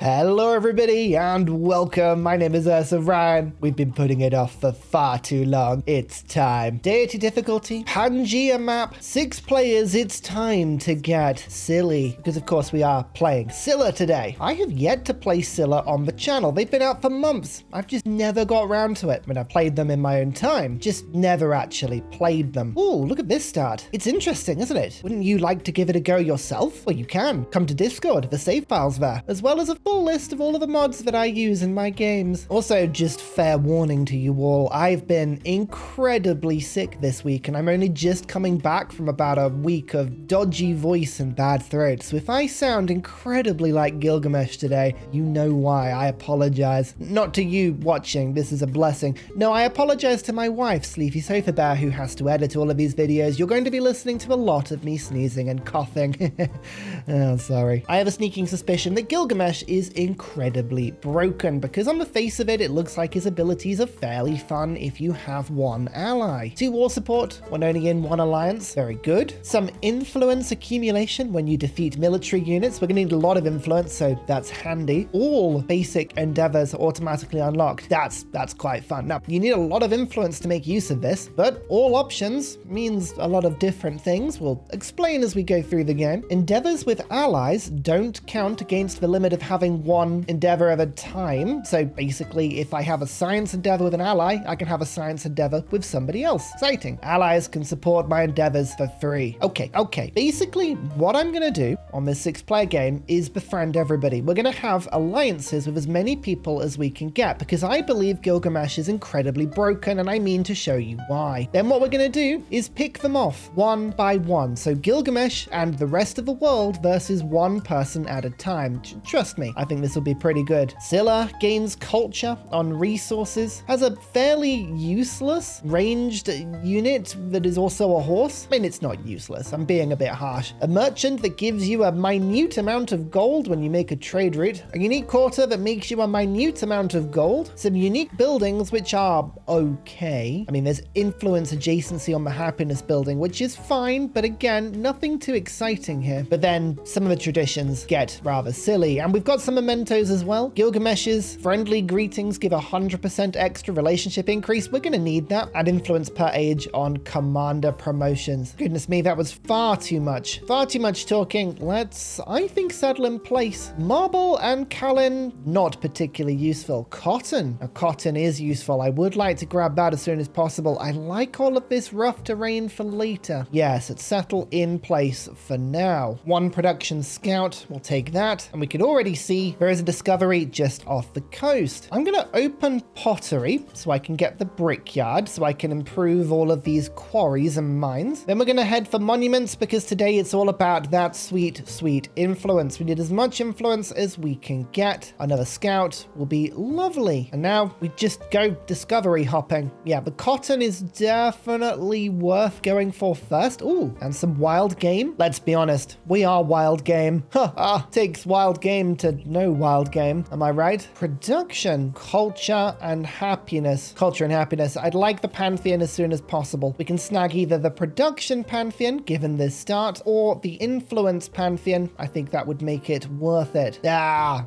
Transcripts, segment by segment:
Hello everybody and welcome. My name is Ryan. We've been putting it off for far too long. It's time. Deity difficulty, Pangea map, 6 players. It's time to get silly. Because of course we are playing Silla today. I have yet to play Silla on the channel. They've been out for months. I've just never got around to it. I mean, I've played them in my own time. Just never actually played them. Ooh, look at this start. It's interesting, isn't it? Wouldn't you like to give it a go yourself? Well, you can. Come to Discord. The save file's there. As well as a full list of all of the mods that I use in my games. Also, just fair warning to you all, I've been incredibly sick this week and I'm only just coming back from about a week of dodgy voice and bad throat. So if I sound incredibly like Gilgamesh today, you know why. I apologize. Not to you watching, this is a blessing. No, I apologize to my wife, Sleepy Sofa Bear, who has to edit all of these videos. You're going to be listening to a lot of me sneezing and coughing. Oh, sorry. I have a sneaking suspicion that Gilgamesh is incredibly broken because on the face of it, it looks like his abilities are fairly fun if you have one ally. 2 war support when only in 1 alliance, very good. Some influence accumulation when you defeat military units. We're gonna need a lot of influence, so that's handy. All basic endeavors are automatically unlocked. That's quite fun. Now, you need a lot of influence to make use of this, but all options means a lot of different things. We'll explain as we go through the game. Endeavors with allies don't count against the limit of having 1 endeavor at a time. So basically, if I have a science endeavor with an ally, I can have a science endeavor with somebody else. Exciting. Allies can support my endeavors for free. Okay. Basically, what I'm going to do on this 6-player game is befriend everybody. We're going to have alliances with as many people as we can get because I believe Gilgamesh is incredibly broken and I mean to show you why. Then what we're going to do is pick them off one by one. So Gilgamesh and the rest of the world versus 1 person at a time. Trust me, I think this will be pretty good. Silla gains culture on resources, has a fairly useless ranged unit that is also a horse. I mean, it's not useless. I'm being a bit harsh. A merchant that gives you a minute amount of gold when you make a trade route. A unique quarter that makes you a minute amount of gold. Some unique buildings which are okay. I mean, there's influence adjacency on the happiness building, which is fine, but again, nothing too exciting here. But then some of the traditions get rather silly, and we've got some mementos as well. Gilgamesh's friendly greetings give 100% extra relationship increase. We're going to need that. And influence per age on commander promotions. Goodness me, that was far too much. Far too much talking. Let's, I think, settle in place. Marble and Kalin, not particularly useful. Cotton. Now, cotton is useful. I would like to grab that as soon as possible. I like all of this rough terrain for later. Yes, it's settle in place for now. 1 production scout. We'll take that. And we can already see there is a discovery just off the coast. I'm going to open pottery so I can get the brickyard so I can improve all of these quarries and mines. Then we're going to head for monuments because today it's all about that sweet influence. We need as much influence as we can get. Another scout will be lovely. And now we just go discovery hopping. Yeah, the cotton is definitely worth going for first. Ooh, and some wild game. Let's be honest, we are wild game. Takes wild game to no wild game. Am I right? Production, culture and happiness. Culture and happiness. I'd like the pantheon as soon as possible. We can snag either the production pantheon, given this start, or the influence pantheon. I think that would make it worth it.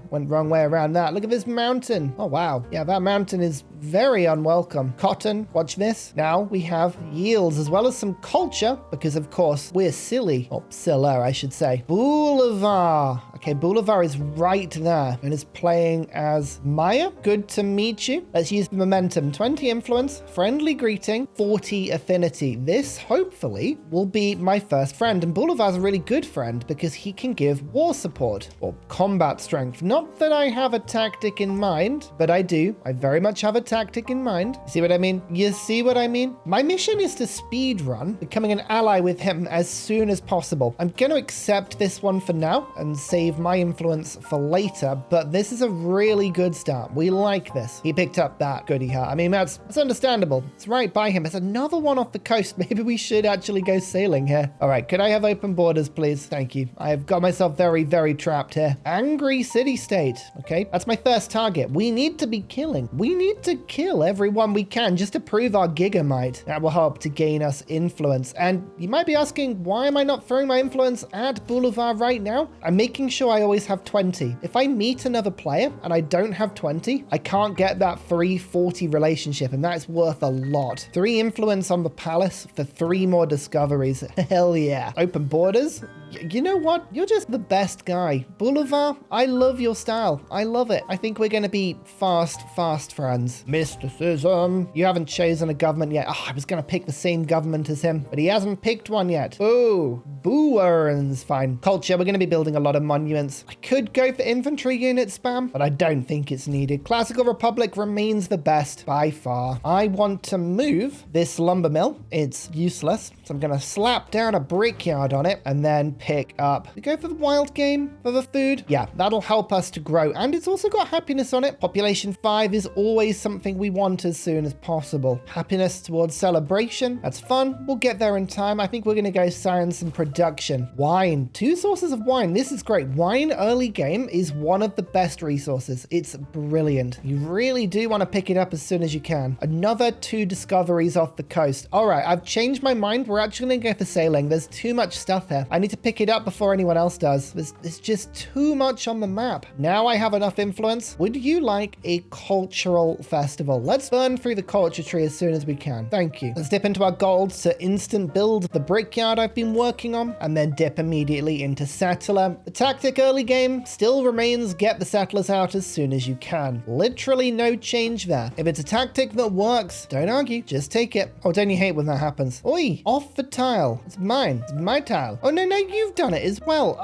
Went wrong way around that. Look at this mountain. Oh, wow. Yeah, that mountain is very unwelcome. Cotton, watch this. Now we have yields as well as some culture because, of course, we're silly. Or Silla, I should say. Boulevard. Okay, Boulevard is right there and is playing as Maya. Good to meet you. Let's use the momentum. 20 influence, friendly greeting, 40 affinity. This hopefully will be my first friend. And Boulevard's a really good friend because he can give war support or combat strength. Not that I have a tactic in mind, but I do. I very much have a tactic in mind. You see what I mean? You see what I mean? My mission is to speed run, becoming an ally with him as soon as possible. I'm going to accept this one for now and save my influence for later, but this is a really good start. We like this. He picked up that goody hat. I mean, that's understandable. It's right by him. There's another one off the coast. Maybe we should actually go sailing here. All right, could I have open borders, please? Thank you. I have got myself very trapped here. Angry city-state. Okay, that's my first target. We need to be killing. We need to kill everyone we can just to prove our Gigamite. That will help to gain us influence. And you might be asking, why am I not throwing my influence at Boulevard right now? I'm making sure I always have 20. If I meet meet another player and I don't have 20, I can't get that 340 relationship, and that's worth a lot. 3 influence on the palace for 3 more discoveries. Hell yeah. Open borders? You know what? You're just the best guy. Boulevard, I love your style. I love it. I think we're going to be fast friends. Mysticism. You haven't chosen a government yet. Oh, I was going to pick the same government as him, but he hasn't picked one yet. Boo. Booerns. Fine. Culture, we're going to be building a lot of monuments. I could go for infantry unit spam, but I don't think it's needed. Classical Republic remains the best by far. I want to move this lumber mill. It's useless, so I'm going to slap down a brickyard on it and then pick up. We go for the wild game for the food. Yeah, that'll help us to grow. And it's also got happiness on it. Population 5 is always something we want as soon as possible. Happiness towards celebration. That's fun. We'll get there in time. I think we're going to go science and production. Wine. 2 sources of wine. This is great. Wine early game is one of the best resources. It's brilliant. You really do want to pick it up as soon as you can. Another 2 discoveries off the coast. All right, I've changed my mind. We're actually going to go for sailing. There's too much stuff here. I need to pick it up before anyone else does. There's just too much on the map. Now I have enough influence. Would you like a cultural festival? Let's burn through the culture tree as soon as we can. Thank you. Let's dip into our gold to instant build the brickyard I've been working on, and then dip immediately into settler. The tactic early game still remains get the settlers out as soon as you can. Literally no change there. If it's a tactic that works, don't argue, just take it. Oh, don't you hate when that happens? Oi, off the tile. It's mine. It's my tile. Oh, no, you've done it as well.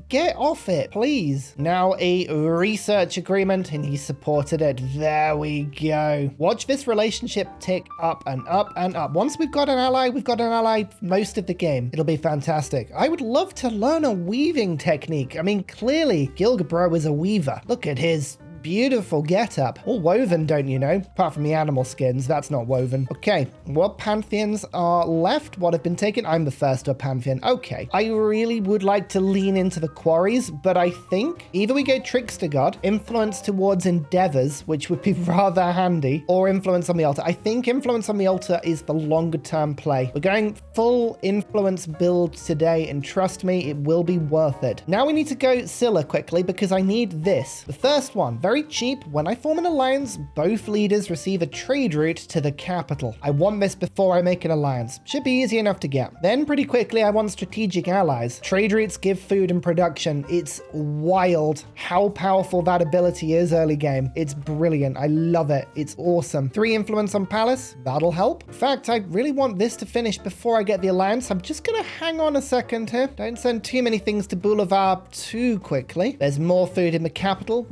Get off it, please. Now a research agreement, and he supported it. There we go. Watch this relationship tick up and up and up. Once we've got an ally most of the game. It'll be fantastic. I would love to learn a weaving technique. I mean, clearly Gilgabro is a weaver. Look at his beautiful getup. All woven, don't you know? Apart from the animal skins, that's not woven. Okay, what pantheons are left? What have been taken? I'm the first to a pantheon. Okay, I really would like to lean into the quarries, but I think either we go trickster god, influence towards endeavours, which would be rather handy, or influence on the altar. I think influence on the altar is the longer term play. We're going full influence build today, and trust me, it will be worth it. Now we need to go Silla quickly because I need this. The first one, very cheap. When I form an alliance, both leaders receive a trade route to the capital. I want this before I make an alliance. Should be easy enough to get. Then pretty quickly, I want strategic allies. Trade routes give food and production. It's wild how powerful that ability is early game. It's brilliant. I love it. It's awesome. 3 influence on palace. That'll help. In fact, I really want this to finish before I get the alliance. I'm just going to hang on a second here. Don't send too many things to Boulevard too quickly. There's more food in the capital.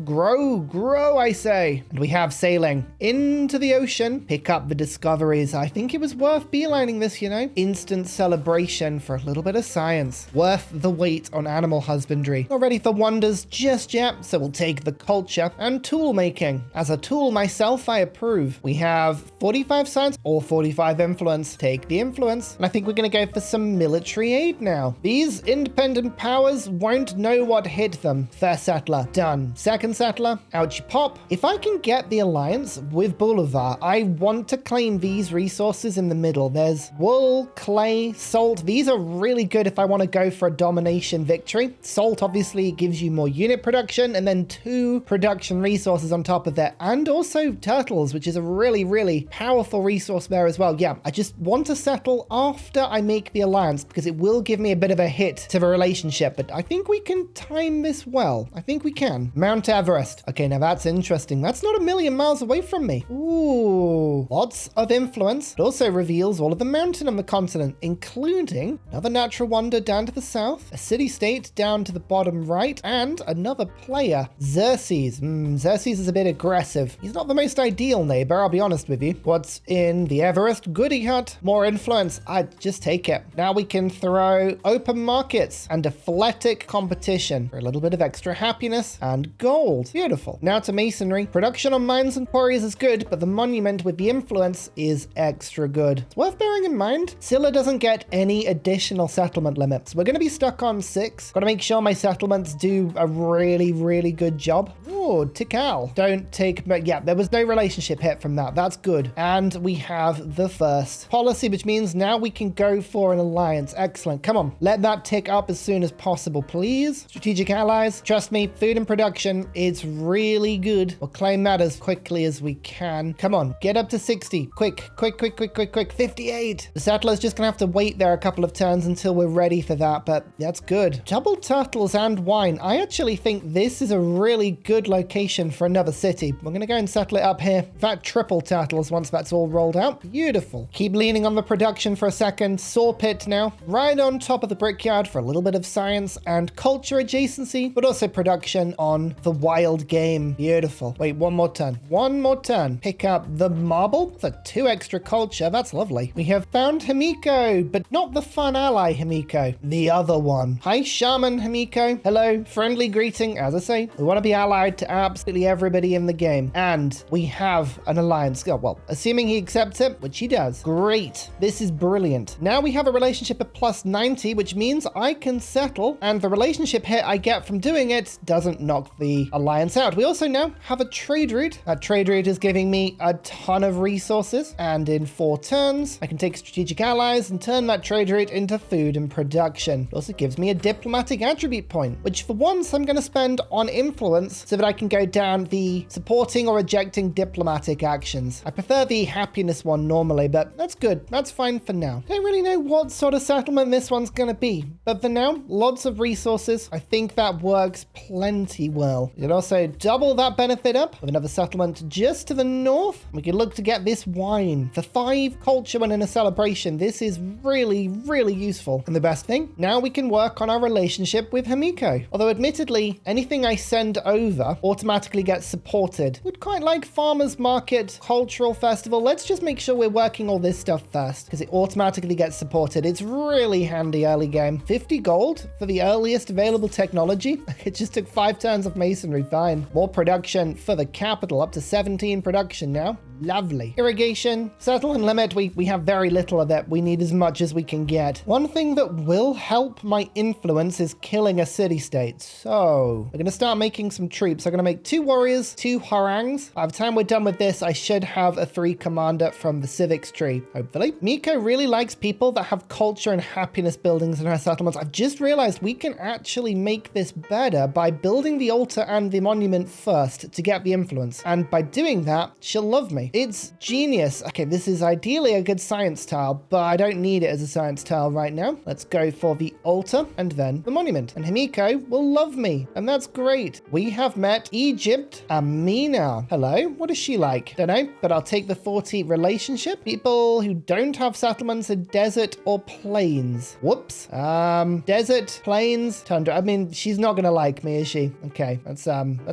Grow, I say. And we have sailing into the ocean. Pick up the discoveries. I think it was worth beelining this, you know. Instant celebration for a little bit of science. Worth the wait on animal husbandry. Not ready for wonders just yet, so we'll take the culture and tool making. As a tool myself, I approve. We have 45 science or 45 influence. Take the influence. And I think we're going to go for some military aid now. These independent powers won't know what hit them. First settler, done. Second settler, ouchie pop. If I can get the alliance with Boulevard, I want to claim these resources in the middle. There's wool, clay, salt. These are really good if I want to go for a domination victory. Salt obviously gives you more unit production, and then 2 production resources on top of that. And also turtles, which is a really powerful resource there as well. Yeah, I just want to settle after I make the alliance because it will give me a bit of a hit to the relationship, but I think we can time this well. I think we can. Mount Everest. Okay, now that's interesting. That's not a million miles away from me. Ooh, lots of influence. It also reveals all of the mountain on the continent, including another natural wonder down to the south, a city-state down to the bottom right, and another player, Xerxes. Xerxes is a bit aggressive. He's not the most ideal neighbor, I'll be honest with you. What's in the Everest goodie hut? More influence. I'd just take it. Now we can throw open markets and athletic competition for a little bit of extra happiness and gold. Beautiful. Beautiful. Now to masonry. Production on mines and quarries is good, but the monument with the influence is extra good. It's worth bearing in mind, Silla doesn't get any additional settlement limits. We're going to be stuck on 6. Got to make sure my settlements do a really, really good job. Oh, Tikal. Don't take, but yeah, there was no relationship hit from that. That's good. And we have the first policy, which means now we can go for an alliance. Excellent. Come on, let that tick up as soon as possible, please. Strategic allies. Trust me, food and production is really good. We'll claim that as quickly as we can. Come on, get up to 60. Quick, quick, quick, quick, quick, quick. 58. The settler's just gonna have to wait there a couple of turns until we're ready for that, but that's good. Double turtles and wine. I actually think this is a really good location for another city. We're gonna go and settle it up here. In fact, triple turtles once that's all rolled out. Beautiful. Keep leaning on the production for a second. Saw pit now. Right on top of the brickyard for a little bit of science and culture adjacency, but also production on the wild game. Beautiful. Wait, one more turn. One more turn. Pick up the marble for 2 extra culture. That's lovely. We have found Himiko, but not the fun ally Himiko. The other one. Hi, Shaman Himiko. Hello. Friendly greeting. As I say, we want to be allied to absolutely everybody in the game. And we have an alliance. Oh, well, assuming he accepts it, which he does. Great. This is brilliant. Now we have a relationship of plus 90, which means I can settle, and the relationship hit I get from doing it doesn't knock the alliance out. We also now have a trade route. That trade route is giving me a ton of resources, and in 4 turns, I can take strategic allies and turn that trade route into food and production. It also gives me a diplomatic attribute point, which for once I'm going to spend on influence so that I can go down the supporting or rejecting diplomatic actions. I prefer the happiness one normally, but that's good. That's fine for now. Don't really know what sort of settlement this one's going to be, but for now, lots of resources. I think that works plenty well. We can also double that benefit up with another settlement just to the north. We can look to get this wine for 5 culture when in a celebration. This is really, really useful. And the best thing, now we can work on our relationship with Himiko. Although admittedly, anything I send over automatically gets supported. Would quite like farmers market, cultural festival. Let's just make sure we're working all this stuff first because it automatically gets supported. It's really handy early game. 50 gold for the earliest available technology. It just took 5 turns of masonry. Fine. More production for the capital, up to 17 production now. Lovely. Irrigation, settle and limit. We have very little of it. We need as much as we can get. One thing that will help my influence is killing a city-state. So we're going to start making some troops. I'm going to make 2 warriors, 2 harangs. By the time we're done with this, I should have a 3 commander from the civics tree, hopefully. Miko really likes people that have culture and happiness buildings in her settlements. I've just realized we can actually make this better by building the altar and the monument first to get the influence. And by doing that, she'll love me. It's genius. Okay, this is ideally a good science tile, but I don't need it as a science tile right now. Let's go for the altar and then the monument. And Himiko will love me, and that's great. We have met Egypt Amina. Hello, what is she like? Don't know, but I'll take the 40 relationship. People who don't have settlements in desert or plains. Whoops. Desert, plains, tundra. I mean, she's not gonna like me, is she? Okay, that's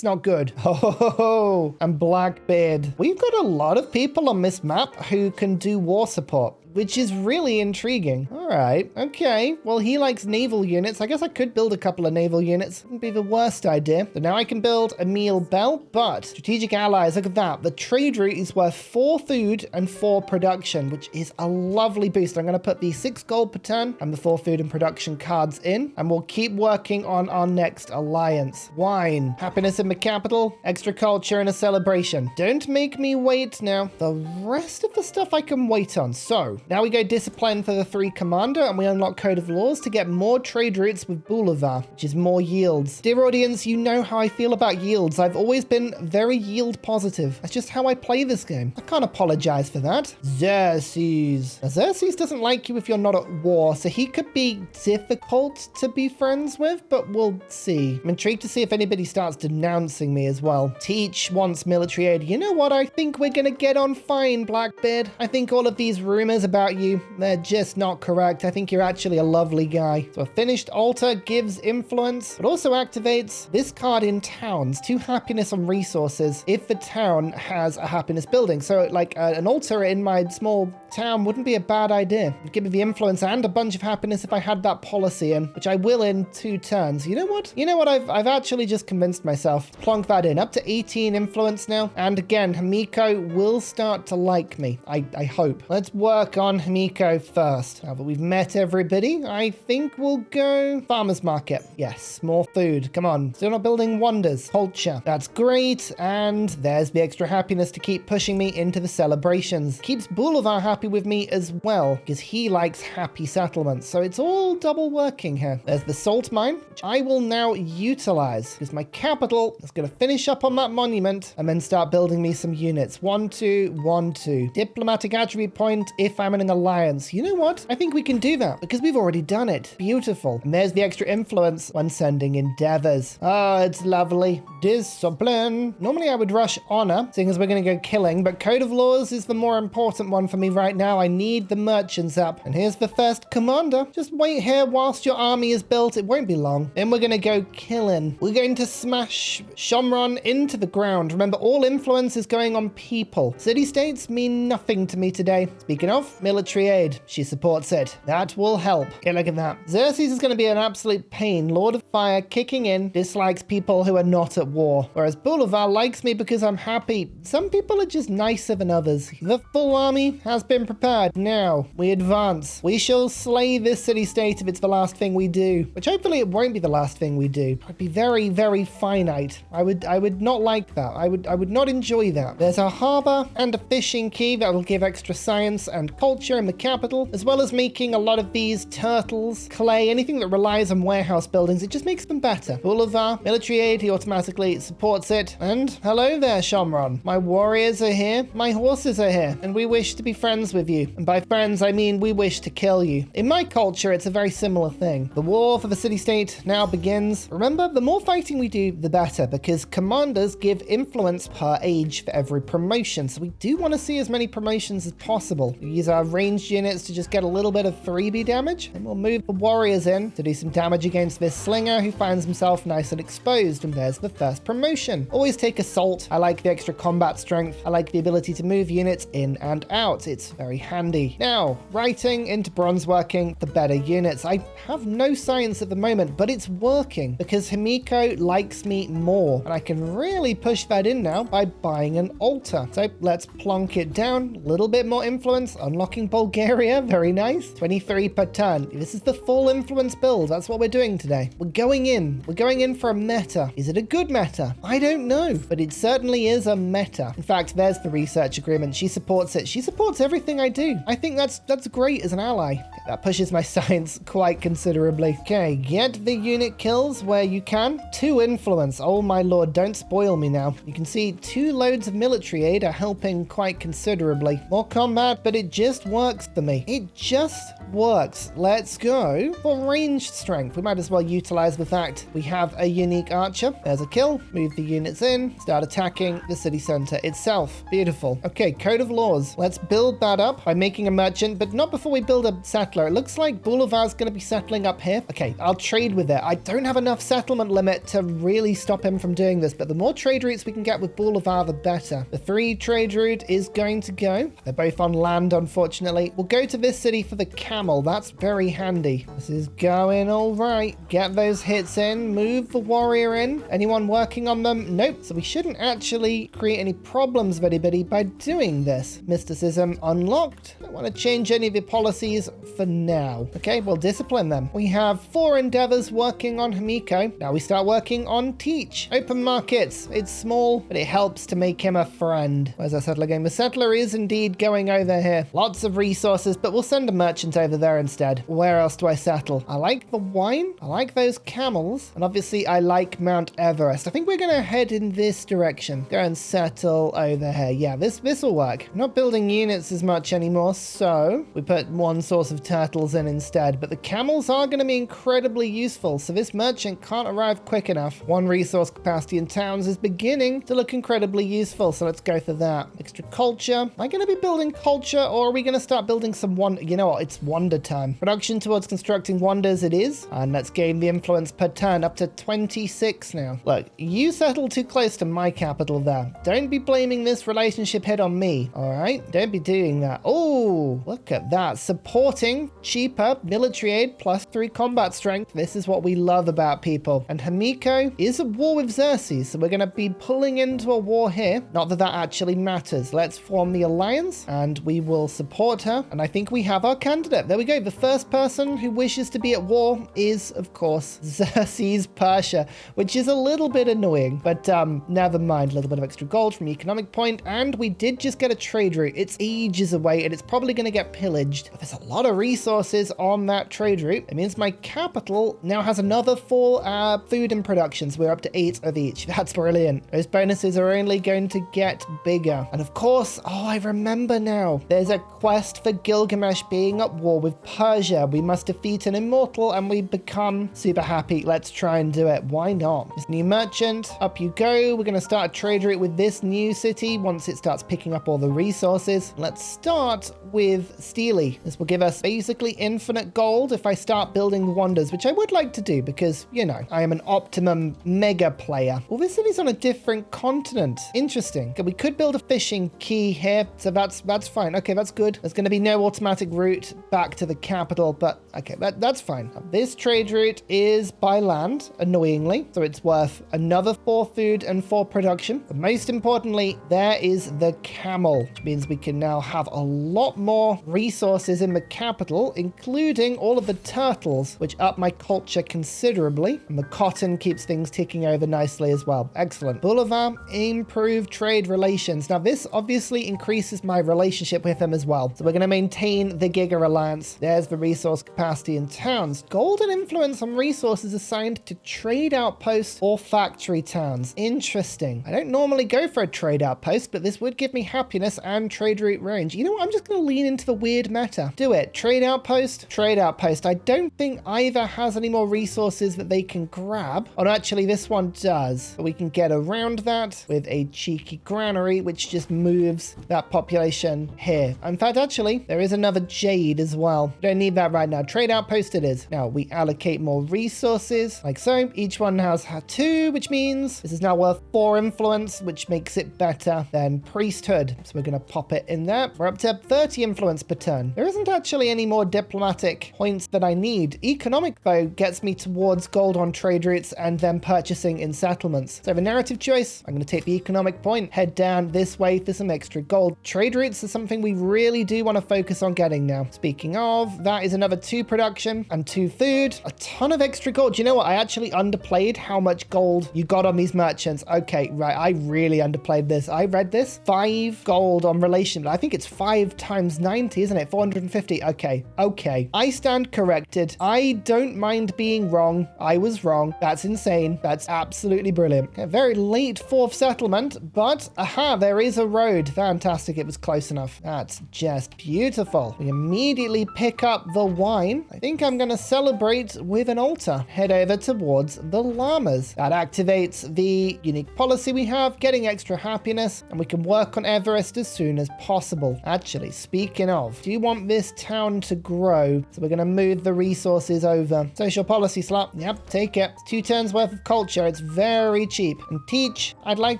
not good. Oh, and Blackbeard. We've got a lot of people on this map who can do war support, which is really intriguing. All right, okay. Well, he likes naval units. I guess I could build a couple of naval units. Wouldn't be the worst idea. So now I can build Emil Bell, but strategic allies, look at that. The trade route is worth 4 food and 4 production, which is a lovely boost. I'm going to put the 6 gold per turn and the 4 food and production cards in, and we'll keep working on our next alliance. Wine, happiness in the capital, extra culture and a celebration. Don't make me wait now. The rest of the stuff I can wait on. So now we go discipline for the 3 commander, and we unlock code of laws to get more trade routes with Boulevard, which is more yields. Dear audience, you know how I feel about yields. I've always been very yield positive. That's just how I play this game. I can't apologize for that. Xerxes. Now, Xerxes doesn't like you if you're not at war, so he could be difficult to be friends with, but we'll see. I'm intrigued to see if anybody starts denouncing me as well. Teach wants military aid. You know what? I think we're gonna get on fine, Blackbeard. I think all of these rumors about you, they're just not correct. I think you're actually a lovely guy. So a finished altar gives influence, but also activates this card in towns, 2 happiness on resources if the town has a happiness building. So like an altar in my small town wouldn't be a bad idea. It'd give me the influence and a bunch of happiness if I had that policy in, which I will in 2 turns. You know what? I've actually just convinced myself. Plonk that in. Up to 18 influence now. And again, Himiko will start to like me. I hope. Let's work on Himiko first. Now that we've met everybody, I think we'll go farmer's market. Yes, more food. Come on. Still not building wonders. Culture. That's great. And there's the extra happiness to keep pushing me into the celebrations. Keeps Boulevard happy with me as well, because he likes happy settlements. So it's all double working here. There's the salt mine, which I will now utilize, because my capital is going to finish up on that monument and then start building me some units. 1, 2, 1, 2. Diplomatic attribute point if I'm in an alliance. You know what? I think we can do that because we've already done it. Beautiful. And there's the extra influence when sending endeavors. Oh, it's lovely. Discipline. Normally I would rush honor, seeing as we're going to go killing, but code of laws is the more important one for me right now. I need the merchants up. And here's the first commander. Just wait here whilst your army is built. It won't be long. Then we're going to go killing. We're going to smash Shomron into the ground. Remember, all influence is going on people. City-states mean nothing to me today. Speaking of, military aid. She supports it. That will help. Okay, look at that. Xerxes is going to be an absolute pain. Lord of Fire kicking in. Dislikes people who are not at war. Whereas Boulevard likes me because I'm happy. Some people are just nicer than others. The full army has been prepared. Now, we advance. We shall slay this city-state if it's the last thing we do. Which hopefully it won't be the last thing we do. I'd be very, very finite. I would not like that. I would not enjoy that. There's a harbor and a fishing key that will give extra science and culture in the capital, as well as making a lot of these turtles, clay, anything that relies on warehouse buildings. It just makes them better. Boulevard, military aid, he automatically supports it. And hello there, Shomron. My warriors are here. My horses are here. And we wish to be friends with you. And by friends, I mean we wish to kill you. In my culture, it's a very similar thing. The war for the city-state now begins. Remember, the more fighting we do, the better, because commanders give influence per age for every promotion. So we do want to see as many promotions as possible. We use our ranged units to just get a little bit of 3B damage, and we'll move the warriors in to do some damage against this slinger who finds himself nice and exposed, and there's the first promotion. Always take assault. I like the extra combat strength. I like the ability to move units in and out. It's very handy. Now, writing into bronze working the better units. I have no science at the moment, but it's working because Himiko likes me more, and I can really push that in now by buying an altar. So let's plonk it down. A little bit more influence. Unlocking Bulgaria. Very nice. 23 per turn. This is the full influence build. That's what we're doing today. We're going in. We're going in for a meta. Is it a good meta? I don't know, but it certainly is a meta. In fact, there's the research agreement. She supports it. She supports everything I do. I think that's great as an ally. That pushes my science quite considerably. Okay, get the unit kills where you can. 2 influence. Oh my lord, don't spoil me now. You can see 2 loads of military aid are helping quite considerably. More combat, but it just works for me. It just works. Let's go for ranged strength. We might as well utilize the fact we have a unique archer. There's a kill. Move the units in. Start attacking the city center itself. Beautiful. Okay, code of laws. Let's build that up by making a merchant, but not before we build a settler. It looks like Boulevard's going to be settling up here. Okay, I'll trade with it. I don't have enough settlement limit to really stop him from doing this, but the more trade routes we can get with Boulevard, the better. The 3 trade route is going to go. They're both on land, unfortunately. We'll go to this city for the camel. That's very handy. This is going all right. Get those hits in. Move the warrior in. Anyone working on them? Nope. So we shouldn't actually create any problems with anybody by doing this. Mysticism unlocked. Don't want to change any of the policies for now. Okay, we'll discipline them. We have 4 endeavors working on Himiko. Now we start working on Teach. Open markets. It's small, but it helps to make him a friend. Where's our settler game? The settler is indeed going over here. Lots of resources, but we'll send a merchant over there instead. Where else do I settle? I like the wine. I like those camels. And obviously I like Mount Everest. I think we're going to head in this direction. Go and settle over here. Yeah, this will work. I'm not building units as much anymore, so we put 1 source of turtles in instead. But the camels are going to be incredibly useful, so this merchant can't arrive quick enough. 1 resource capacity in towns is beginning to look incredibly useful, so let's go for that. Extra culture. Am I going to be building culture, or are we going to start building some wonder? You know what? It's wonder time. Production towards constructing wonders it is. And let's gain the influence per turn up to 26 now. Look, you settle too close to my capital there. Don't be blaming this relationship hit on me, all right? Don't be doing that. Oh, Ooh, look at that. Supporting cheaper military aid plus 3 combat strength. This is what we love about people. And Hamiko is at war with Xerxes, so we're going to be pulling into a war here. Not that that actually matters. Let's form the alliance and we will support her. And I think we have our candidate. There we go. The first person who wishes to be at war is, of course, Xerxes Persia, which is a little bit annoying, but never mind. A little bit of extra gold from economic point, and we did just get a trade route. It's ages away and it's probably going to get pillaged. But there's a lot of resources on that trade route. It means my capital now has another 4 food and production, so we're up to 8 of each. That's brilliant. Those bonuses are only going to get bigger. And of course, oh, I remember now. There's a quest for Gilgamesh being at war with Persia. We must defeat an immortal and we become super happy. Let's try and do it. Why not? This new merchant, up you go. We're going to start a trade route with this new city once it starts picking up all the resources. Let's start with Steely. This will give us basically infinite gold if I start building wonders, which I would like to do because, you know, I am an optimum mega player. Well, this city's on a different continent. Interesting. Okay, we could build a fishing quay here, so that's fine. Okay, that's good. There's going to be no automatic route back to the capital, but okay, that's fine. This trade route is by land, annoyingly, so it's worth another 4 food and 4 production. But most importantly, there is the camel, which means we can now have a lot more resources in the capital, including all of the turtles, which up my culture considerably. And the cotton keeps things ticking over nicely as well. Excellent. Boulevard, improved trade relations. Now, this obviously increases my relationship with them as well. So we're going to maintain the Giga Alliance. There's the resource capacity in towns. Golden influence on resources assigned to trade outposts or factory towns. Interesting. I don't normally go for a trade outpost, but this would give me happiness and trade route range. You know what? I'm just going to lean into the weird meta. Do it. Trade outpost, trade outpost. I don't think either has any more resources that they can grab. Oh, no, actually, this one does. But we can get around that with a cheeky granary, which just moves that population here. In fact, actually, there is another jade as well. Don't need that right now. Trade outpost it is. Now, we allocate more resources, like so. Each one has 2, which means this is now worth 4 influence, which makes it better than priesthood. So we're going to pop it in there. We're up to 30 influence per turn. There isn't actually any more diplomatic points that I need. Economic, though, gets me towards gold on trade routes and then purchasing in settlements. So the narrative choice, I'm going to take the economic point, head down this way for some extra gold. Trade routes is something we really do want to focus on getting now. Speaking of, that is another 2 production and 2 food. A ton of extra gold. You know what? I actually underplayed how much gold you got on these merchants. Okay, right. I really underplayed this. I read this. 5 gold on relation. I think it's 5 times 90, isn't it? 450. Okay. I stand corrected. I don't mind being wrong. I was wrong. That's insane. That's absolutely brilliant. A very late 4th settlement, but aha, there is a road. Fantastic. It was close enough. That's just beautiful. We immediately pick up the wine. I think I'm going to celebrate with an altar. Head over towards the llamas. That activates the unique policy we have, getting extra happiness, and we can work on Everest as soon as possible. Actually, speaking of, do you want this town to grow? So we're going to move the resources over. Social policy slot. Yep, take it. It's 2 turns worth of culture. It's very cheap. And teach, I'd like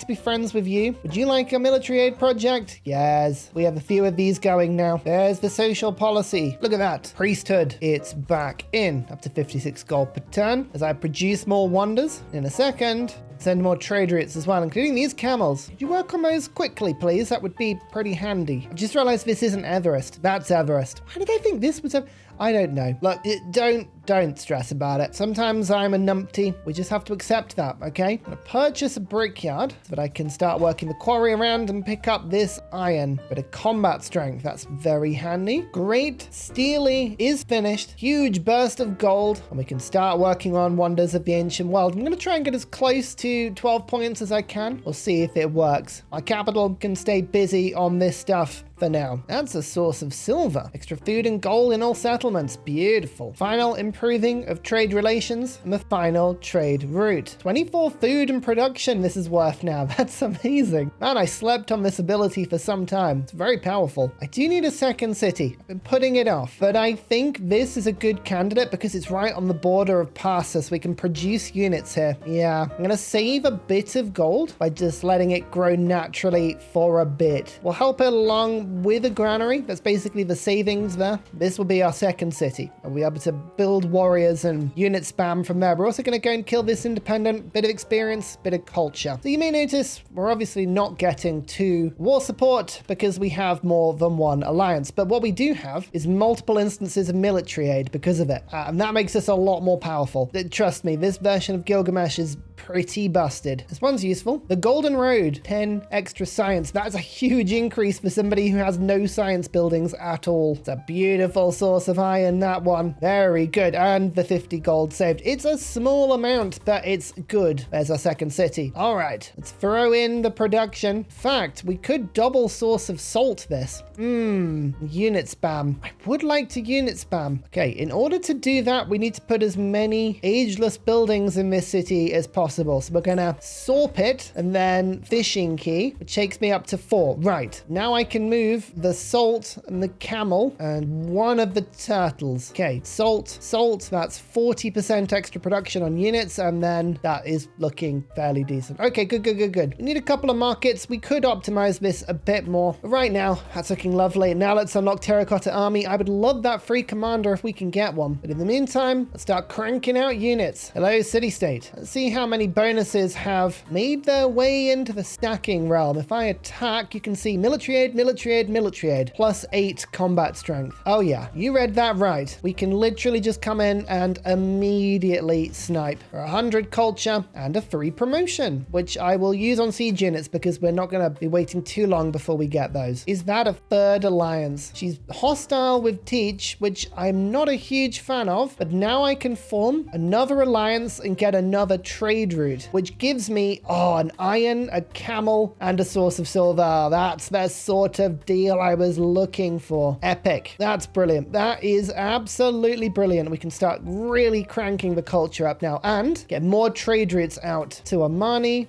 to be friends with you. Would you like a military aid project? Yes. We have a few of these going now. There's the social policy. Look at that. Priesthood. It's back in. Up to 56 gold per turn as I produce more wonders. In a second, send more trade routes as well, including these camels. Could you work on those quickly, please? That would be pretty handy. I just realized this isn't Everest. That's Everest. Why did I think this was I don't know. Look, don't stress about it. Sometimes I'm a numpty. We just have to accept that, okay? I'm gonna purchase a brickyard so that I can start working the quarry around and pick up this iron. Bit of combat strength, that's very handy. Great. Steely is finished. Huge burst of gold. And we can start working on wonders of the ancient world. I'm gonna try and get as close to 12 points as I can. We'll see if it works. My capital can stay busy on this stuff for now. That's a source of silver. Extra food and gold in all settlements. Beautiful. Final improving of trade relations and the final trade route. 24 food and production this is worth now. That's amazing. Man, I slept on this ability for some time. It's very powerful. I do need a second city. I've been putting it off, but I think this is a good candidate because it's right on the border of Parsa, so we can produce units here. Yeah, I'm gonna save a bit of gold by just letting it grow naturally for a bit. We'll help it along with a granary. That's basically the savings there. This will be our second city. We'll be able to build warriors and unit spam from there. We're also going to go and kill this independent, bit of experience, bit of culture. So you may notice we're obviously not getting to war support because we have more than one alliance. But what we do have is multiple instances of military aid because of it. And that makes us a lot more powerful. Trust me, this version of Gilgamesh is pretty busted. This one's useful. The Golden Road, 10 extra science. That's a huge increase for somebody who has no science buildings at all. It's a beautiful source of iron, that one. Very good. And the 50 gold saved. It's a small amount, but it's good. There's our second city. All right, let's throw in the production. In fact, we could double source of salt this. Unit spam. I would like to unit spam. Okay, in order to do that, we need to put as many ageless buildings in this city as possible. So we're gonna saw pit and then fishing key, which takes me up to 4. Right, now I can move the salt and the camel and one of the turtles. Okay, salt, that's 40% extra production on units, and then that is looking fairly decent. Okay, good. We need a couple of markets. We could optimize this a bit more. But right now, that's looking lovely. Now let's unlock Terracotta Army. I would love that free commander if we can get one. But in the meantime, let's start cranking out units. Hello, city-state. Let's see how many bonuses have made their way into the stacking realm. If I attack, you can see military aid, plus 8 combat strength. Oh yeah, you read that right. We can literally just come in and immediately snipe. For 100 culture and a free promotion, which I will use on siege units because we're not going to be waiting too long before we get those. Is that a third alliance? She's hostile with Teach, which I'm not a huge fan of, but now I can form another alliance and get another trade route, which gives me, an iron, a camel, and a source of silver. That's the sort of deal I was looking for. Epic. That's brilliant. That is absolutely brilliant. We can start really cranking the culture up now and get more trade routes out to Amina,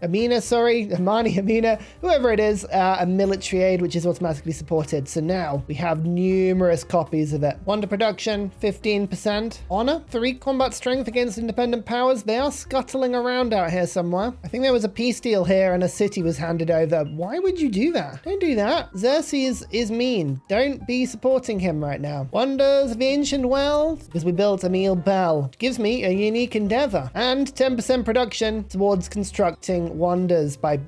whoever it is, a military aid, which is automatically supported. So now we have numerous copies of it. Wonder production, 15%. Honor, 3 combat strength against independent powers. They are scuttling around out here somewhere. I think there was a peace deal here and a city was handed over. Why would you do that? Don't do that. Xerxes is mean. Don't be supporting him right now. Wonders of the ancient world, because we built Emil Bell, which gives me a unique endeavor and 10% production towards constructing wonders by,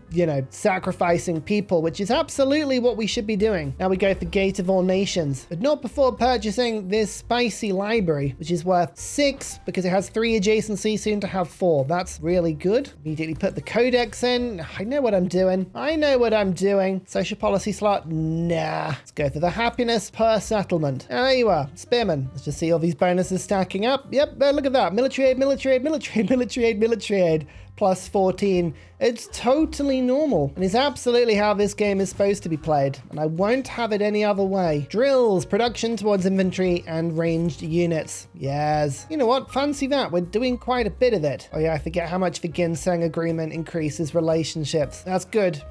sacrificing people, which is absolutely what we should be doing. Now we go for Gate of All Nations, but not before purchasing this spicy library, which is worth 6 because it has 3 adjacencies, soon to have 4. That's really good. Immediately put the codex in. I know what I'm doing. Social policy slot? Nah. Let's go for the happiness per settlement. There you are. Spearman. Let's just see all these bonuses stacking up. Yep, look at that. Military aid. Plus 14. It's totally normal and is absolutely how this game is supposed to be played, and I won't have it any other way. Drills, production towards infantry and ranged units. Yes. You know what? Fancy that. We're doing quite a bit of it. Oh yeah, I forget how much the Ginseng agreement increases relationships. That's good.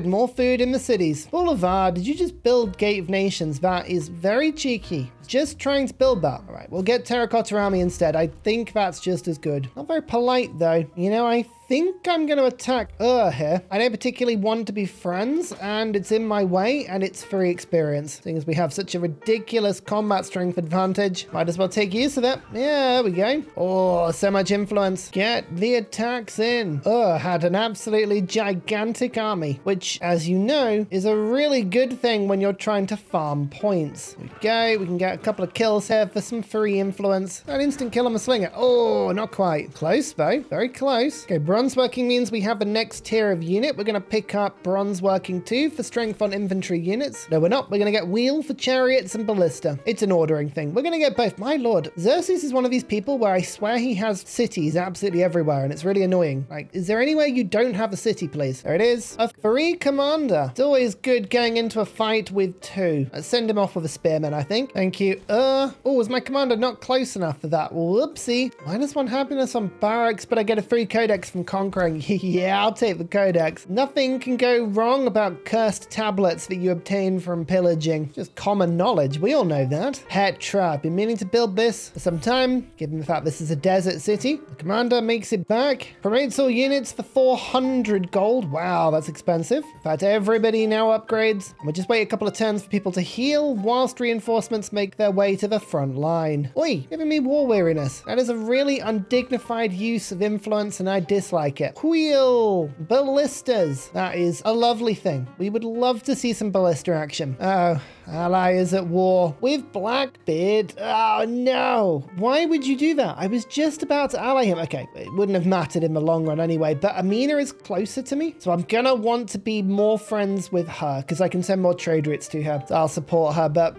More food in the cities. Boulevard, did you just build Gate of Nations? That is very cheeky. Just trying to build that. All right, we'll get Terracotta Army instead. I think that's just as good. Not very polite though. I think I'm going to attack here. I don't particularly want to be friends, and it's in my way, and it's free experience. Seeing as we have such a ridiculous combat strength advantage, might as well take use of it. Yeah, there we go. Oh, so much influence. Get the attacks in. Had an absolutely gigantic army, which, as you know, is a really good thing when you're trying to farm points. There we go. We can get a couple of kills here for some free influence. An instant kill on the slinger. Oh, not quite. Close, though. Very close. Okay, bronze working means we have the next tier of unit. We're going to pick up bronze working 2 for strength on infantry units. No, we're not. We're going to get wheel for chariots and ballista. It's an ordering thing. We're going to get both. My lord, Xerxes is one of these people where I swear he has cities absolutely everywhere, and it's really annoying. Like, is there anywhere you don't have a city, please? There it is. A free commander. It's always good going into a fight with 2. Let's send him off with a spearman, I think. Thank you. Was my commander not close enough for that? Whoopsie. -1 happiness on barracks, but I get a free codex from conquering. Yeah, I'll take the codex. Nothing can go wrong about cursed tablets that you obtain from pillaging. Just common knowledge. We all know that. Petra. I've been meaning to build this for some time, given the fact this is a desert city. The commander makes it back. Promotes all units for 400 gold. Wow, that's expensive. In fact, everybody now upgrades. We'll just wait a couple of turns for people to heal whilst reinforcements make their way to the front line. Oi, giving me war weariness. That is a really undignified use of influence and I dislike it. Wheel. Ballistas. That is a lovely thing. We would love to see some ballista action. Oh, ally is at war with Blackbeard. Oh no. Why would you do that? I was just about to ally him. Okay, it wouldn't have mattered in the long run anyway, but Amina is closer to me. So I'm gonna want to be more friends with her because I can send more trade routes to her. So I'll support her, but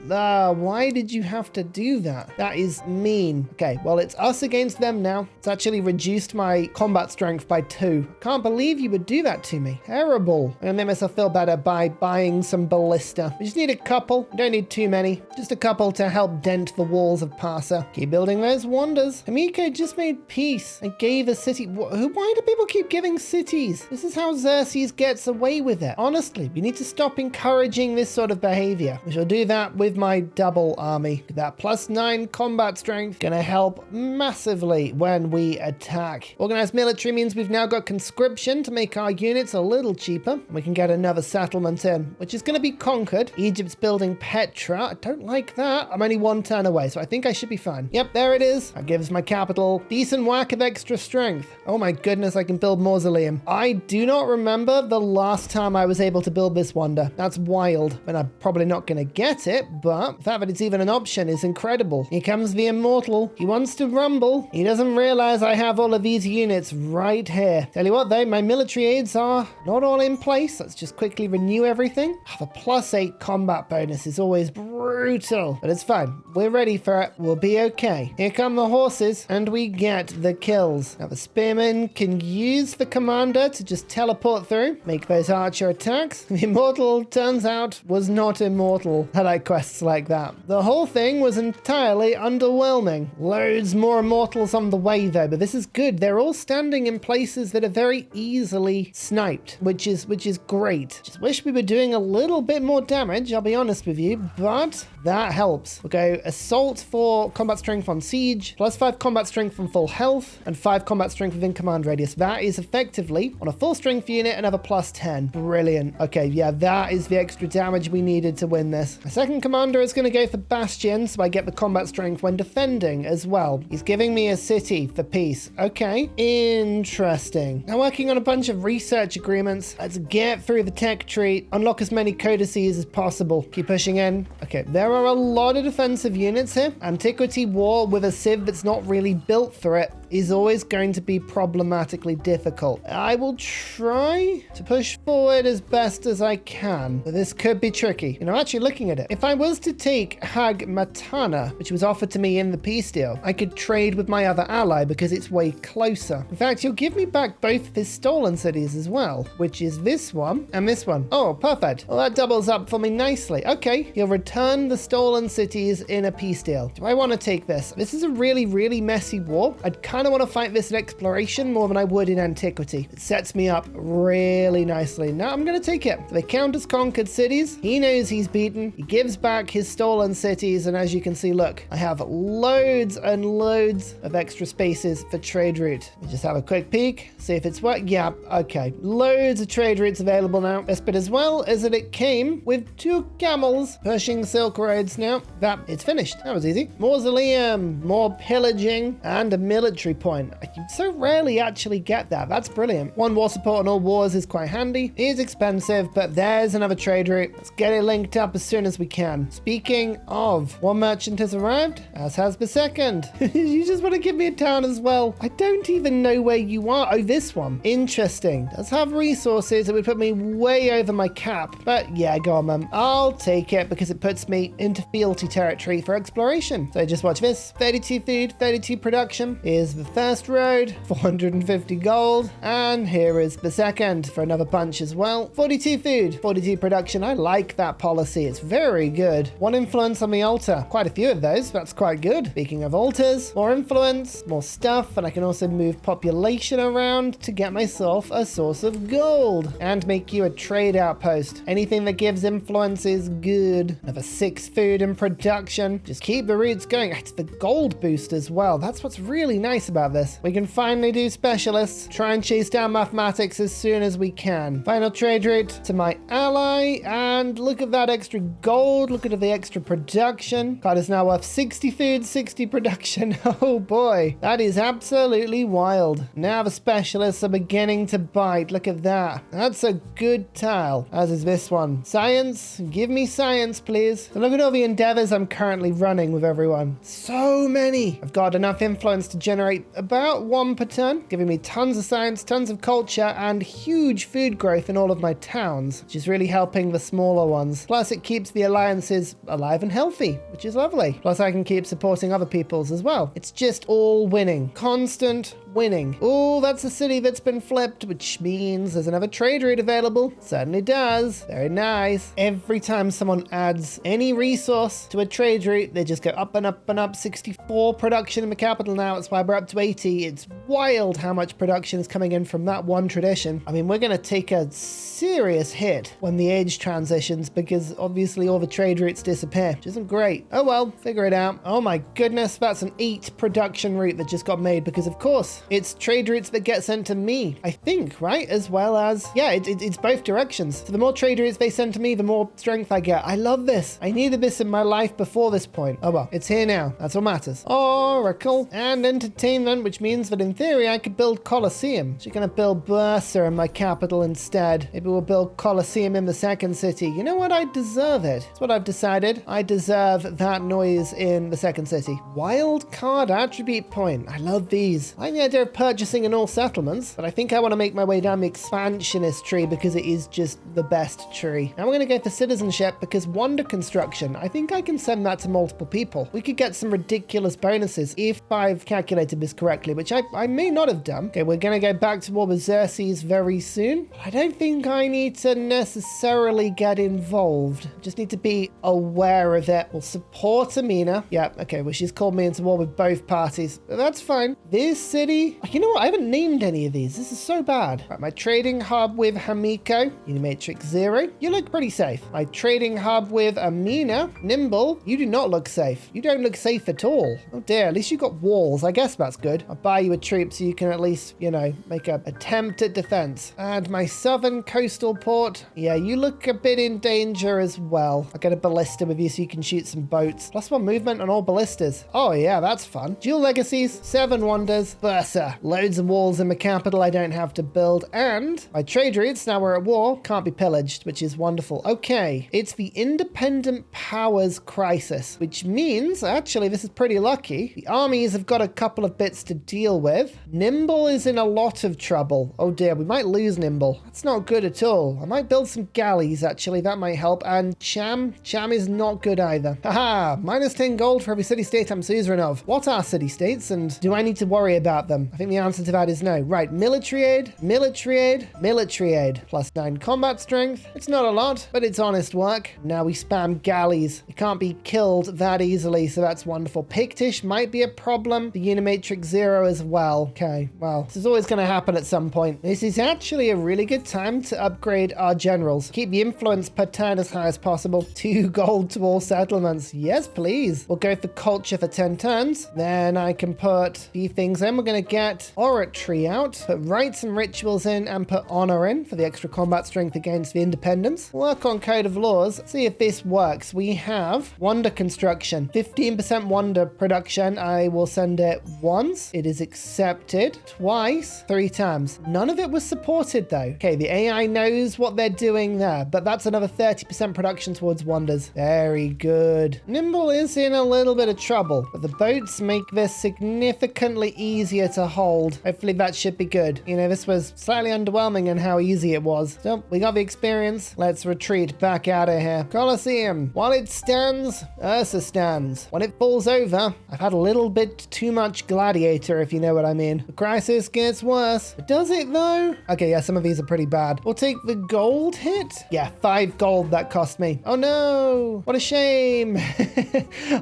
why did you have to do that? That is mean. Okay, well, it's us against them now. It's actually reduced my combat strength by 2. Can't believe you would do that to me. Terrible. I'm gonna make myself feel better by buying some ballista. We just need a couple. We don't need too many. Just a couple to help dent the walls of Parsa. Keep building those wonders. Hamiko just made peace and gave a city. Why do people keep giving cities? This is how Xerxes gets away with it. Honestly, we need to stop encouraging this sort of behavior. We shall do that with my double army. That +9 combat strength gonna help massively when we attack. Organized military means we've now got conscription to make our units a little cheaper. We can get another settlement in, which is gonna be conquered. Egypt's building Petra. I don't like that. I'm only 1 turn away, so I think I should be fine. Yep, there it is. That gives my capital decent whack of extra strength. Oh my goodness, I can build mausoleum. I do not remember the last time I was able to build this wonder. That's wild, and I'm probably not going to get it, but the fact that it's even an option is incredible. Here comes the immortal. He wants to rumble. He doesn't realize I have all of these units right here. Tell you what though, my military aids are not all in place. Let's just quickly renew everything. The +8 combat bonus is always brutal, but it's fine. We're ready for it. We'll be okay. Here come the horses, and we get the kills. Now the spearman can use the commander to just teleport through, make those archer attacks. The immortal, turns out, was not immortal. I like quests like that. The whole thing was entirely underwhelming. Loads more immortals on the way though, but this is good. They're all standing in places that are very easily sniped, which is great. Just wish we were doing a little bit more damage, I'll be honest with you, but that helps. We'll go assault for combat strength on siege, +5 combat strength from full health, and 5 combat strength within command radius. That is effectively, on a full strength unit, another +10. Brilliant. Okay, yeah, that is the extra damage we needed to win this. My second commander is going to go for Bastion, so I get the combat strength when defending as well. He's giving me a city for peace. Okay, interesting. Now working on a bunch of research agreements. Let's get through the tech tree, unlock as many codices as possible. Keep pushing in. Okay, there are a lot of defensive units here. Antiquity war with a civ that's not really built for it is always going to be problematically difficult. I will try to push forward as best as I can, but this could be tricky. You know, actually looking at it, if I was to take Hag Matana, which was offered to me in the peace deal, I could trade with my other ally because it's way closer. In fact, he'll give me back both of his stolen cities as well, which is this one and this one. Oh, perfect. Well, that doubles up for me nicely. Okay, he'll return the stolen cities in a peace deal. Do I want to take this? This is a really, really messy war. I'd kind of want to fight this in exploration more than I would in antiquity. It sets me up really nicely. Now I'm going to take it. They count as conquered cities. He knows he's beaten. He gives back his stolen cities. And as you can see, look, I have loads and loads of extra spaces for trade route. We just have a quick peek, see if it's worked. Yeah, okay. Loads of trade routes available now. Yes, but as well as that it came with 2 camels pushing silk roads now. It's finished. That was easy. Mausoleum, more pillaging, and a military point. I can so rarely actually get that. That's brilliant. 1 war support on all wars is quite handy. It is expensive, but there's another trade route. Let's get it linked up as soon as we can. Speaking of, 1 merchant has arrived, as has the second. You just want to give me a town as well. I don't even know where you are. Oh, this one. Interesting. Does have resources that would put me way over my cap. But yeah, go on, man. I'll take it because it puts me into fealty territory for exploration. So just watch this. 32 food, 32 production is the first road, 450 gold. And here is the second for another bunch as well. 42 food, 42 production. I like that policy. It's very good. One influence on the altar. Quite a few of those. That's quite good. Speaking of altars, more influence, more stuff. And I can also move population around to get myself a source of gold and make you a trade outpost. Anything that gives influence is good. Another 6 food and production. Just keep the roots going. It's the gold boost as well. That's what's really nice about this. We can finally do specialists. Try and chase down mathematics as soon as we can. Final trade route to my ally. And look at that extra gold. Look at the extra production. Card is now worth 60 food, 60 production. Oh boy. That is absolutely wild. Now the specialists are beginning to bite. Look at that. That's a good tile. As is this one. Science. Give me science, please. So look at all the endeavors I'm currently running with everyone. So many. I've got enough influence to generate about 1 per turn, giving me tons of science, tons of culture, and huge food growth in all of my towns, which is really helping the smaller ones. Plus, it keeps the alliances alive and healthy, which is lovely. Plus, I can keep supporting other people's as well. It's just all winning. Constant winning. Oh, that's a city that's been flipped, which means there's another trade route available. Certainly does. Very nice. Every time someone adds any resource to a trade route, they just go up and up and up. 64 production in the capital now. That's why we're up to 80. It's wild how much production is coming in from that one tradition. I mean, we're going to take a serious hit when the age transitions because obviously all the trade routes disappear, which isn't great. Oh well, figure it out. Oh my goodness, that's an 8 production route that just got made because of course it's trade routes that get sent to me, I think, right? As well as, yeah, it's both directions. So the more trade routes they send to me, the more strength I get. I love this. I needed this in my life before this point. Oh well, it's here now. That's what matters. Oracle and entertainment, which means that in theory I could build Colosseum. So you're going to build Bursa in my capital instead. Maybe we'll build Colosseum in the second city. You know what? I deserve it. That's what I've decided. I deserve that noise in the second city. Wild card attribute point. I love these. I like the idea of purchasing in all settlements, but I think I want to make my way down the expansionist tree because it is just the best tree. Now we're going to go for citizenship because wonder construction. I think I can send that to multiple people. We could get some ridiculous bonuses if I've calculated this correctly, which I may not have done. Okay, we're going to go back to war with Xerxes very soon. I don't think I need to necessarily get involved. Just need to be aware of it. We'll support Amina. Yeah, okay, well, she's called me into war with both parties. But that's fine. This city, you know what? I haven't named any of these. This is so bad. Right, my trading hub with Hamiko, Unimatrix 0. You look pretty safe. My trading hub with Amina, Nimble. You do not look safe. You don't look safe at all. Oh dear, at least you got walls. I guess that's good. I'll buy you a troop so you can at least, you know, make an attempt at defense. And my southern coastal port. Yeah, you look a bit in danger as well. I'll get a ballista with you so you can shoot some boats. +1 movement on all ballistas. Oh yeah, that's fun. Dual legacies, 7 wonders, Bursa. Loads of walls in the capital I don't have to build. And my trade routes, now we're at war, can't be pillaged, which is wonderful. Okay, it's the independent powers crisis, which means, actually, this is pretty lucky. The armies have got a couple of bits to deal with. Nimble is in a lot of trouble. Oh dear, we might lose Nimble. That's not good at all. I might build some galleys, actually. That might help. And Cham is not good either. Haha, -10 gold for every city-state I'm suzerain of. What are city-states, and do I need to worry about them? I think the answer to that is no. Right, military aid, military aid, military aid. +9 combat strength. It's not a lot, but it's honest work. Now we spam galleys. It can't be killed that easily, so that's wonderful. Pictish might be a problem. The Unimatrix 0 as well. Okay, well, this is always going to happen at some point. This is actually a really good time to upgrade our generals. Keep the influence per turn as high as possible. 2 gold to all settlements. Yes, please. We'll go for culture for 10 turns. Then I can put a few things in. We're going to get oratory out, put rites and rituals in, and put honor in for the extra combat strength against the independents. Work on code of laws. See if this works. We have wonder construction. 15% wonder production. I will send it once. It is accepted twice, 3 times. None of it was supported though. Okay, the AI knows what they're doing there, but that's another 30% production towards wonders. Very good. Nimble is in a little bit of trouble, but the boats make this significantly easier to to hold. Hopefully that should be good. You know, this was slightly underwhelming in how easy it was. So we got the experience. Let's retreat back out of here. Colosseum. While it stands, Ursa stands. When it falls over, I've had a little bit too much gladiator, if you know what I mean. The crisis gets worse. Does it though? Okay, yeah, some of these are pretty bad. We'll take the gold hit. Yeah, 5 gold that cost me. Oh no, what a shame.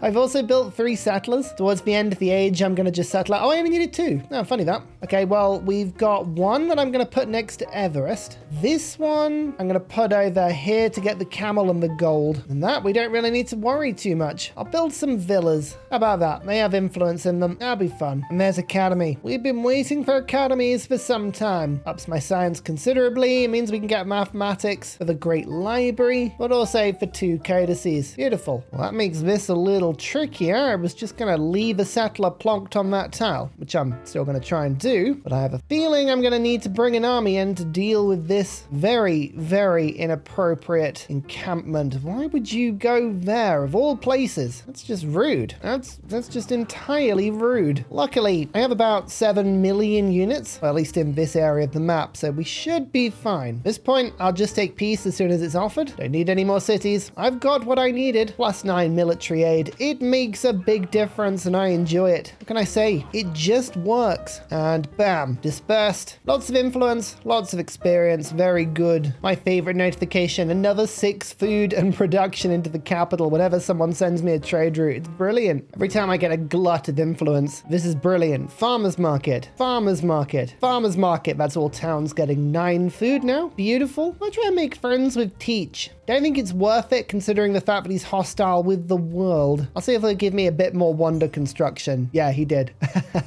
I've also built 3 settlers. Towards the end of the age, I'm gonna just settle. Oh, I only needed 2. Oh, funny that. Okay, well, we've got 1 that I'm gonna put next to Everest. This one, I'm gonna put over here to get the camel and the gold. And that, we don't really need to worry too much. I'll build some villas. How about that? They have influence in them. That'll be fun. And there's Academy. We've been waiting for academies for some time. Ups my science considerably. It means we can get mathematics for the Great Library, but also for 2 codices. Beautiful. Well, that makes this a little trickier. I was just gonna leave a settler plonked on that tile, which I'm still gonna try and do, but I have a feeling I'm gonna need to bring an army in to deal with this very, very inappropriate encampment. Why would you go there of all places? That's just rude. That's just entirely rude. Luckily, I have about 7 million units, well, at least in this area of the map, so we should be fine. At this point, I'll just take peace as soon as it's offered. Don't need any more cities. I've got what I needed. +9 military aid. It makes a big difference and I enjoy it. What can I say? It just works. And bam, dispersed. Lots of influence, lots of experience. Very good. My favorite notification, another 6 food and production into the capital whenever someone sends me a trade route. It's brilliant. Every time I get a glut of influence, this is brilliant. Farmers market, farmers market, farmers market. That's all towns getting 9 food now. Beautiful. I'll try and make friends with Teach. Don't think it's worth it considering the fact that he's hostile with the world. I'll see if they'll give me a bit more wonder construction. Yeah, he did.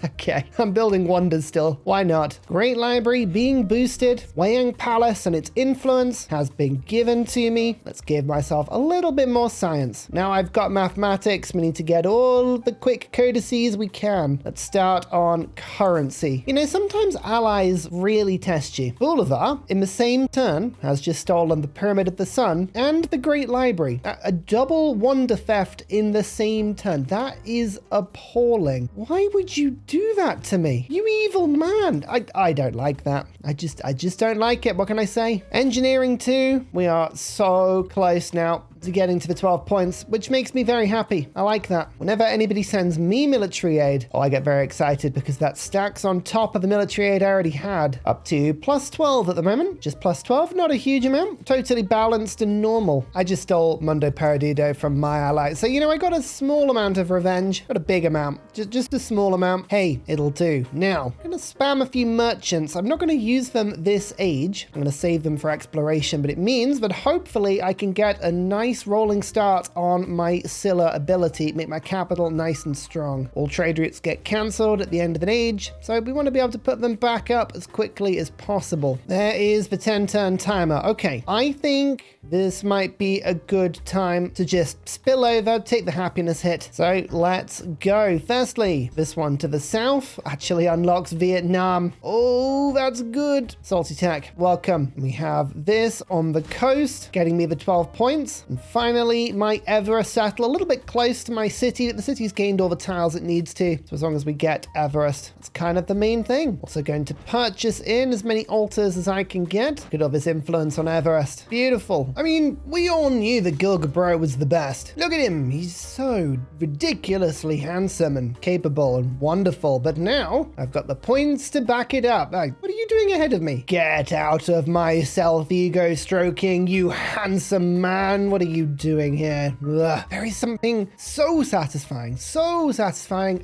Okay, I'm building wonders still. Why not? Great Library being boosted. Wayang Palace and its influence has been given to me. Let's give myself a little bit more science. Now I've got mathematics. We need to get all the quick codices we can. Let's start on currency. You know, sometimes allies really test you. Bolivar, in the same turn, has just stolen the Pyramid of the Sun and the Great Library. A double wonder theft in the same turn. That is appalling. Why would you do that to me? You evil man. I don't like that. I just don't like it. What can I say? Engineering 2. We are so close now to getting to the 12 points, which makes me very happy. I like that. Whenever anybody sends me military aid, I get very excited because that stacks on top of the military aid I already had. Up to +12 at the moment. Just +12, not a huge amount. Totally balanced and normal. I just stole Mundo Perdido from my ally. So, you know, I got a small amount of revenge. Not a big amount. Just a small amount. Hey, it'll do. Now, I'm gonna spam a few merchants. I'm not gonna use them this age. I'm gonna save them for exploration, but it means that hopefully I can get a nice rolling start on my Silla ability, make my capital nice and strong. All trade routes get cancelled at the end of an age, so we want to be able to put them back up as quickly as possible. There is the 10-turn timer. Okay, I think this might be a good time to just spill over, take the happiness hit. So let's go. Firstly, this one to the south actually unlocks Vietnam. Oh, that's good. Salty Tech, welcome. We have this on the coast, getting me the 12 points. And finally, my Everest settle, a little bit close to my city. The city's gained all the tiles it needs to. So as long as we get Everest, it's kind of the main thing. Also going to purchase in as many altars as I can get. Look at all this influence on Everest. Beautiful. I mean, we all knew that Gilgabro was the best. Look at him. He's so ridiculously handsome and capable and wonderful. But now I've got the points to back it up. What are you doing ahead of me? Get out of my self-ego stroking, you handsome man. What are you doing here? Ugh. There is something so satisfying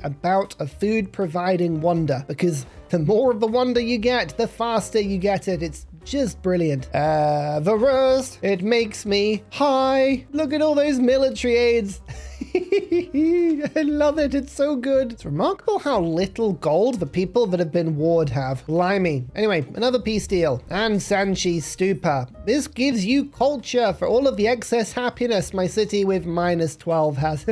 about a food providing wonder, because the more of the wonder you get, the faster you get it. It's just brilliant. Everest, it makes me high. Look at all those military aids. I love it. It's so good. It's remarkable how little gold the people that have been warred have. Blimey. Anyway, another peace deal. And Sanchi's Stupa. This gives you culture for all of the excess happiness my city with -12 has.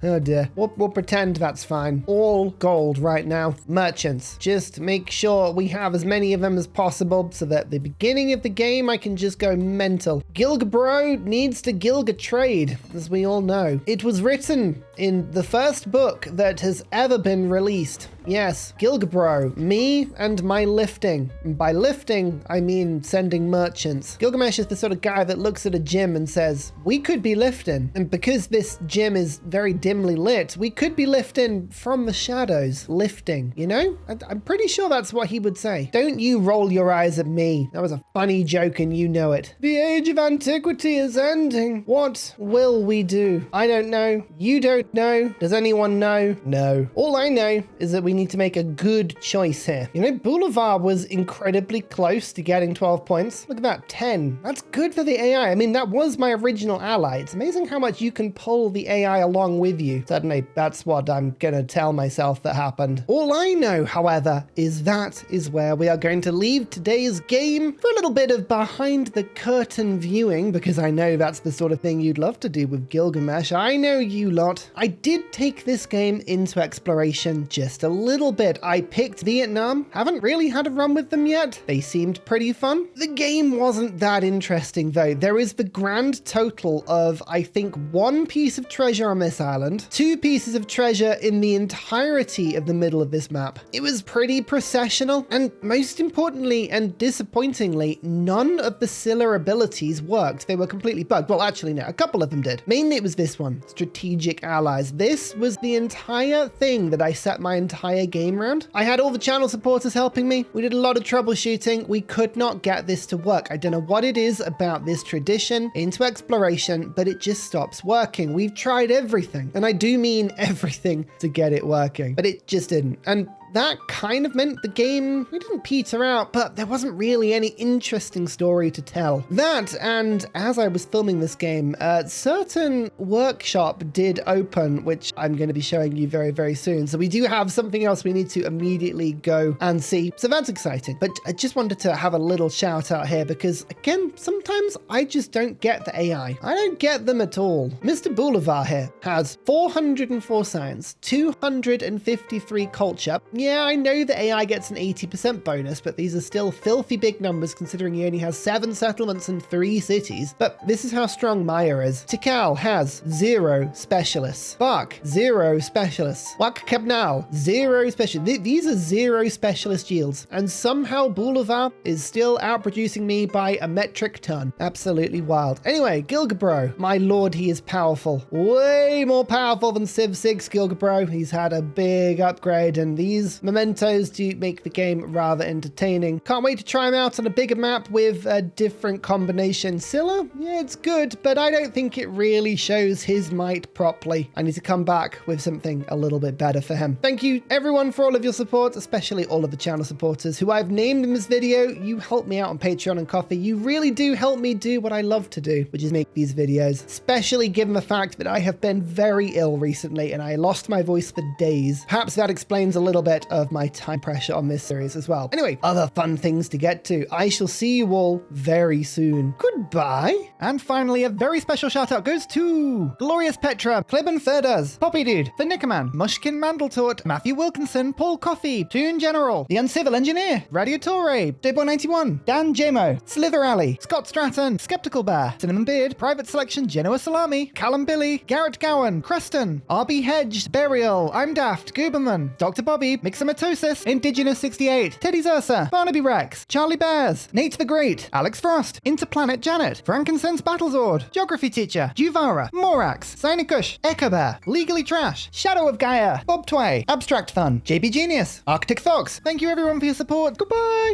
Oh dear. We'll pretend that's fine. All gold right now. Merchants. Just make sure we have as many of them as possible so that at the beginning of the game I can just go mental. Gilgabro needs to Gilga trade, as we all know. It was written in the first book that has ever been released. Yes, Gilgabro, me and my lifting. And by lifting, I mean sending merchants. Gilgamesh is the sort of guy that looks at a gym and says, we could be lifting. And because this gym is very dimly lit, we could be lifting from the shadows. Lifting, you know? I'm pretty sure that's what he would say. Don't you roll your eyes at me. That was a funny joke and you know it. The age of antiquity is ending. What will we do? I don't know. You don't know. Does anyone know? No. All I know is that we need to make a good choice here. You know, Boulevard was incredibly close to getting 12 points. Look at that, 10. That's good for the AI. I mean, that was my original ally. It's amazing how much you can pull the AI along with you. Suddenly, that's what I'm gonna tell myself that happened. All I know, however, is that is where we are going to leave today's game for a little bit of behind the curtain viewing, because I know that's the sort of thing you'd love to do with Gilgamesh. I know you lot. I did take this game into exploration just a little bit. I picked Vietnam. Haven't really had a run with them yet. They seemed pretty fun. The game wasn't that interesting though. There is the grand total of, I think, 1 piece of treasure on this island, 2 pieces of treasure in the entirety of the middle of this map. It was pretty processional, and most importantly and disappointingly, none of the Silla abilities worked. They were completely bugged. Well, actually, no, a couple of them did. Mainly it was this one, strategic allies. This was the entire thing that I set my entire game around. I had all the channel supporters helping me. We did a lot of troubleshooting. We could not get this to work. I don't know what it is about this tradition into exploration, but it just stops working. We've tried everything, and I do mean everything, to get it working, but it just didn't. And that kind of meant the game, we didn't peter out, but there wasn't really any interesting story to tell. That, and as I was filming this game, a certain workshop did open, which I'm going to be showing you very, very soon. So we do have something else we need to immediately go and see. So that's exciting. But I just wanted to have a little shout out here because, again, sometimes I just don't get the AI. I don't get them at all. Mr. Boulevard here has 404 science, 253 culture. Yeah, I know the AI gets an 80% bonus, but these are still filthy big numbers considering he only has 7 settlements and 3 cities. But this is how strong Maya is. Tikal has 0 specialists. Bak, 0 specialists. Wak Kabnal, 0 specialists. These are 0 specialist yields. And somehow Boulevard is still outproducing me by a metric ton. Absolutely wild. Anyway, Gilgabro, my lord, he is powerful. Way more powerful than Civ 6 Gilgabro. He's had a big upgrade, and these mementos do make the game rather entertaining. Can't wait to try him out on a bigger map with a different combination. Silla, yeah, it's good, but I don't think it really shows his might properly. I need to come back with something a little bit better for him. Thank you everyone for all of your support, especially all of the channel supporters who I've named in this video. You help me out on Patreon and Coffee. You really do help me do what I love to do, which is make these videos, especially given the fact that I have been very ill recently and I lost my voice for days. Perhaps that explains a little bit of my time pressure on this series as well. Anyway, other fun things to get to. I shall see you all very soon. Goodbye. And finally, a very special shout out goes to Glorious Petra, Klibben Ferdas, Poppy Dude, The Nickerman, Mushkin Mandeltort, Matthew Wilkinson, Paul Coffey, Toon General, The Uncivil Engineer, Radiatore, Debo91, Dan Jamo, Slither Alley, Scott Stratton, Skeptical Bear, Cinnamon Beard, Private Selection, Genoa Salami, Callum Billy, Garrett Gowan, Creston, RB Hedge, Burial, I'm Daft, Gooberman, Dr. Bobby, Mixomatosis, Indigenous 68, Teddy Zursa, Barnaby Rex, Charlie Bears, Nate the Great, Alex Frost, Interplanet Janet, Frankincense Battlezord, Geography Teacher, Juvara, Morax, Sinikush, Echo Bear, Legally Trash, Shadow of Gaia, Bob Tway, Abstract Fun, JB Genius, Arctic Fox. Thank you everyone for your support. Goodbye.